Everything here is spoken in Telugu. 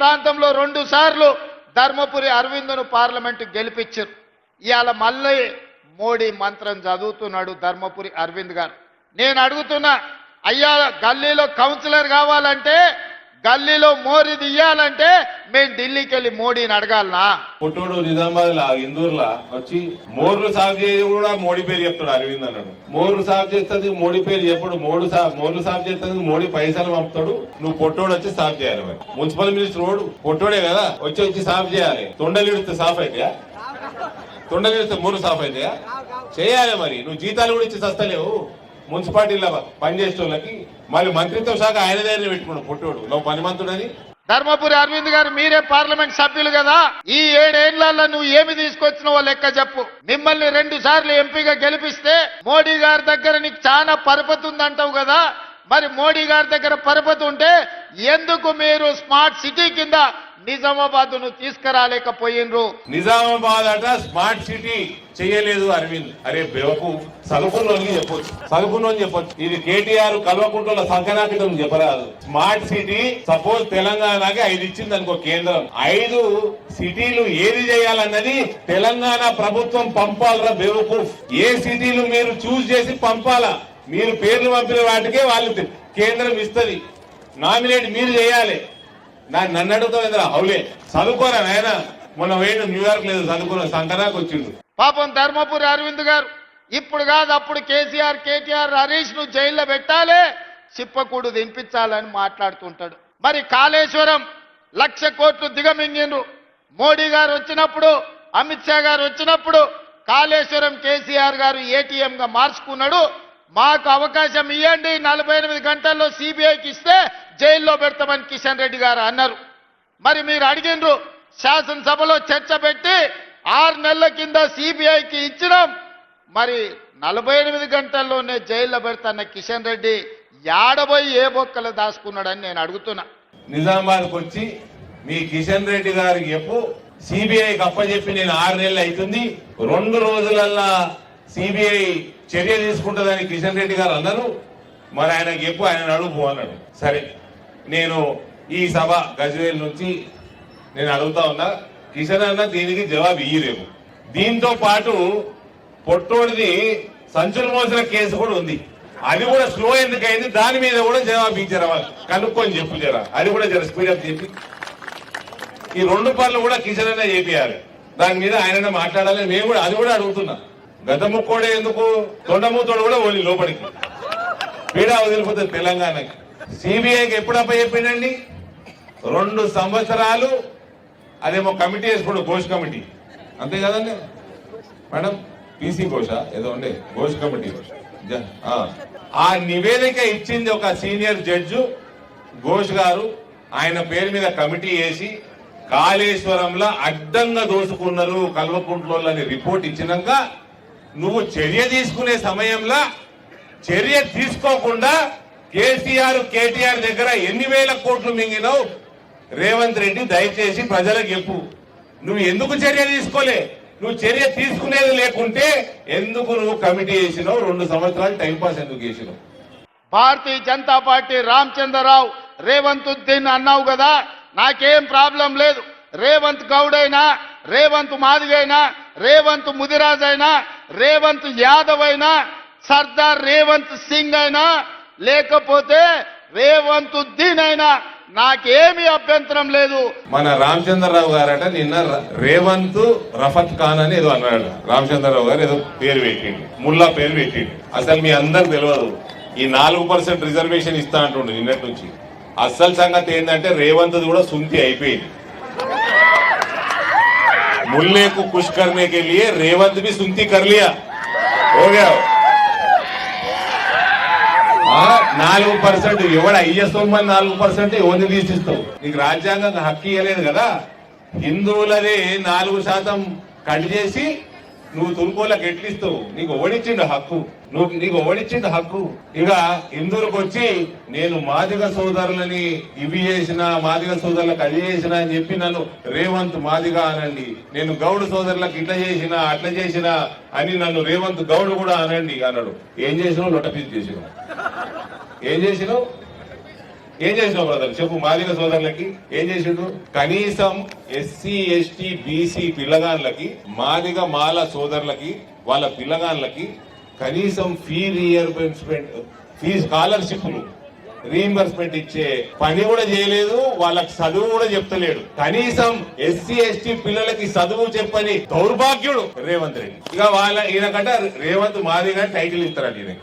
ప్రాంతంలో 2 సార్లు ధర్మపురి అరవింద్ను పార్లమెంటు గెలిపించారు. ఇవాళ మళ్ళీ మోడీ మంత్రం చదువుతున్నాడు ధర్మపురి అరవింద్ గారు. నేను అడుగుతున్నా, అయ్యా గల్లీలో కౌన్సిలర్ కావాలంటే, గల్లీలో మోరీ తీయాలంటే మేము ఢిల్లీకి వెళ్ళి మోడీని అడగాలనా? పుట్టోడు నిజామాబాద్ లా ఇందూరులా వచ్చి మోర్లు సాగు చేసి కూడా మోడీ పేరు చెప్తాడు అరవింద్ అన్నాడు. మోర్లు సాగు చేస్తుంది మోడీ పేరు చెప్పుడు. మోర్లు సాగు చేస్తుంది మోడీ పైసలు పంపుతాడు. నువ్వు పొట్టోడు వచ్చి సాగు చేయాలి. మరి మున్సిపల్ మినిస్టర్ ఓడు పొట్టోడే కదా, వచ్చి సాగు చేయాలి. తొండలిడితే సాఫ్ అయితాయా? తొండలిడితే మోర్లు సాఫ్ అయితాయా? చేయాలి. మరి నువ్వు జీతాలు కూడా ఇచ్చి సస్తలేవు మున్సిపాలిటీలో పనిచేసే వాళ్ళకి. మళ్ళీ మంత్రిత్వ శాఖ ఆయన దగ్గర పెట్టుకున్నావు పొట్టోడు, నువ్వు పని మంత్రుడని. ధర్మపురి అరవింద్ గారు మీరే పార్లమెంట్ సభ్యులు కదా, ఈ 7 ఏళ్లలో నువ్వు ఏమి తీసుకొచ్చినావో లెక్క చెప్పు. మిమ్మల్ని 2 సార్లు ఎంపీగా గెలిపిస్తే మోడీ గారి దగ్గర నీకు చాలా పరపతి ఉందంటావు కదా, మరి మోడీ గారి దగ్గర పరపతి ఉంటే ఎందుకు మీరు స్మార్ట్ సిటీ కింద నిజామాబాద్ ను తీసుకురాలేకపోయినరు? నిజామాబాద్ అట స్మార్ట్ సిటీ చేయలేదు అరవింద్. అరే బేవకు సలుపుల్లోని చెప్పొచ్చు, సలుపుల్లోని చెప్పొచ్చు. ఇది కేటీఆర్ కల్వకుంట్ల సంకనాకితం చెప్పరాదు. స్మార్ట్ సిటీ సపోజ్ తెలంగాణకి 5 ఇచ్చింది అనుకో కేంద్రం, 5 సిటీలు ఏది చేయాలన్నది తెలంగాణ ప్రభుత్వం పంపాలరా బేవకూఫ్. ఏ సిటీలు మీరు చూస్ చేసి పంపాలా, మీరు పేర్లు పంపిన వాటికే వాళ్ళు కేంద్రం ఇస్తుంది. నామినేట్ మీరు చేయాలి. నన్ను అడుగుతావు హౌలే చదువుకోరా నాయన. మొన్న వేయండి న్యూయార్క్ లేదు చదువుకున్న సంకనాకు వచ్చిండు. పాపం ధర్మపురి అరవింద్ గారు ఇప్పుడు కాదు అప్పుడు కేసీఆర్ కేటీఆర్ హరీష్ ను జైల్లో పెట్టాలి, చిప్పకూడు దింపించాలని మాట్లాడుతుంటాడు. మరి కాళేశ్వరం 1,00,000 కోట్లు దిగమింగిండ్రు. మోడీ గారు వచ్చినప్పుడు, అమిత్ షా గారు వచ్చినప్పుడు కాళేశ్వరం కేసీఆర్ గారు ఏటీఎం గా మార్చుకున్నాడు. మాకు అవకాశం ఇవ్వండి, 48 గంటల్లో సిబిఐకి ఇస్తే జైల్లో పెడతామని కిషన్ రెడ్డి గారు అన్నారు. మరి మీరు అడిగిండ్రు, శాసనసభలో చర్చ పెట్టి 6 నెలల కింద సిబిఐకి ఇచ్చినాం. మరి 48 గంటల్లోనే జైల్లో పెడతాన్న కిషన్ రెడ్డి యాడబోయి ఏ బొక్కలు దాచుకున్నాడని నేను అడుగుతున్నా. నిజామాబాద్కి వచ్చి మీ కిషన్ రెడ్డి గారికి చెప్పు, సిబిఐకి అప్పచెప్పి నేను 6 నెలలు అవుతుంది, 2 రోజులల్లా సిబిఐ చర్య తీసుకుంటుందని కిషన్ రెడ్డి గారు అన్నారు. మరి ఆయనకి చెప్పు, ఆయన అడుగు అన్నాడు. సరే, నేను ఈ సభ గజ్వేల్ నుంచి నేను అడుగుతా ఉన్నా, కిషన్ అన్న దీనికి జవాబు ఇయ్యలేము. దీంతో పాటు పొట్టోడిది సంచులు మోసిన కేసు కూడా ఉంది, అది కూడా స్లో ఎందుకైంది, దాని మీద కూడా జవాబు ఇచ్చారా కనుక్కొని చెప్పు జరా, అది కూడా జర స్పీడప్ చెప్పి ఈ 2 పనులు కూడా కిషన్ అన్న చేపియాలి. దాని మీద ఆయన మాట్లాడాలి. మేము కూడా అది కూడా అడుగుతున్నా. గత ముక్కోడే ఎందుకు, తొండమూతోడు కూడా ఓన్లీ లోపలికి పీడా వదిలిపోతుంది తెలంగాణకి. సిబిఐకి ఎప్పుడు అప్పచెప్పిండండి? 2 సంవత్సరాలు. అదేమో కమిటీ వేసుకోండి, ఘోష్ కమిటీ, అంతే కదండి మేడం, పీసీ ఘోష ఏదో ఉండే ఘోష్ కమిటీ. ఆ నివేదిక ఇచ్చింది ఒక సీనియర్ జడ్జు ఘోష్ గారు. ఆయన పేరు మీద కమిటీ వేసి కాళేశ్వరంలో అడ్డంగా దోసుకున్నారు కల్వకుంట్లోని రిపోర్ట్ ఇచ్చినాక నువ్వు చర్య తీసుకునే సమయంలో చర్య తీసుకోకుండా కేసీఆర్ కేటీఆర్ దగ్గర ఎన్ని వేల కోట్లు మింగినావు రేవంత్ రెడ్డి, దయచేసి ప్రజలకు చెప్పు. నువ్వు ఎందుకు చర్య తీసుకోలే? నువ్వు చర్య తీసుకునేది లేకుంటే ఎందుకు నువ్వు కమిటీ వేసినావు? 2 సంవత్సరాలు టైంపాస్ ఎందుకు చేసినావు? భారతీయ జనతా పార్టీ రామచంద్రరావు రేవంత్ ఉద్దీన్ అన్నావు కదా, నాకేం ప్రాబ్లం లేదు. రేవంత్ గౌడ్ అయినా, రేవంత్ మాదిగైనా, రేవంత్ ముదిరాజ్ అయినా, రేవంత్ యాదవ్ అయినా, సర్దార్ రేవంత్ సింగ్ అయినా, లేకపోతే రేవంత్ ఉద్దీన్ అయినా నాకేమీ అభ్యంతరం లేదు. మన రామచంద్రరావు గారట నిన్న రేవంత్ రఫత్ ఖాన్ అని ఏదో అన్నాడు. రామచంద్రరావు గారు ఏదో పేరు పెట్టిండు, ముల్లా పేరు పెట్టిండు. అసలు మీ అందరికి తెలియదు, ఈ 4% రిజర్వేషన్ ఇస్తా అంటుండు నిన్నటి నుంచి. అసలు సంగతి ఏంటంటే రేవంత్ కూడా సుంతి అయిపోయింది. मुल्ले को खुश करने के लिए रेवंत भी सुनती कर लिया, हो गया. 4% ఎవడ అయ్యే సొమ్మని 4% ఎవరిని తీసిస్తావు? నీకు రాజ్యాంగం హక్కు ఇవ్వలేదు కదా. హిందువులదే 4% కట్ చేసి నువ్వు తుర్కోలకు ఎట్లిస్తావు? నీకు ఓడిచ్చిండు హక్కు, నీకు ఓడిచ్చిండు హక్కు. ఇక హిందువులకు వచ్చి నేను మాదిగ సోదరులని ఇవి చేసిన, మాదిగ సోదరులకు అది చేసిన అని చెప్పి నన్ను రేవంత్ మాదిగ అనండి, నేను గౌడ్ సోదరులకు ఇట్లా చేసిన అట్లా చేసిన అని నన్ను రేవంత్ గౌడ్ కూడా అనండి అన్నాడు. ఏం చేసినావు? లొట్టపీసి చేసినావు. ఏం చేసినావు? ఏం చేసినావు బ్రదర్ చెప్పు, మాదిగ సోదరులకి ఏం చేసిండు? కనీసం ఎస్సీ ఎస్టీ బీసీ పిల్లగాళ్ళకి, మాదిగ మాల సోదరులకి, వాళ్ళ పిల్లగాళ్ళకి కనీసం ఫీ స్కాలర్షిప్లు రీఎంబర్స్మెంట్ ఇచ్చే పని కూడా చేయలేదు, వాళ్ళకి చదువు కూడా చెప్తలేడు. కనీసం ఎస్సీ ఎస్టీ పిల్లలకి చదువు చెప్పని దౌర్భాగ్యుడు రేవంత్ రెడ్డి. ఇక ఈయనకంటే రేవంత్ మాదిగా టైటిల్ ఇస్తారండి ఈయనకి.